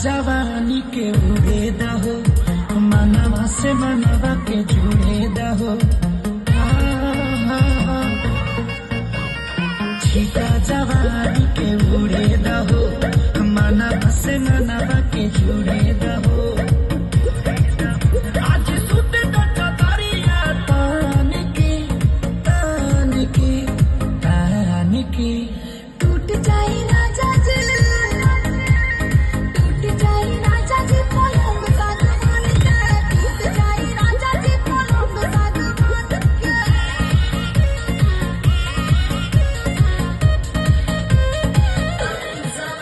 जवानी के उड़े दहो, मनवा से मनवा के जुड़े दहो। छिका जवानी के उड़े दहो, मनवा से मनवा के जुड़े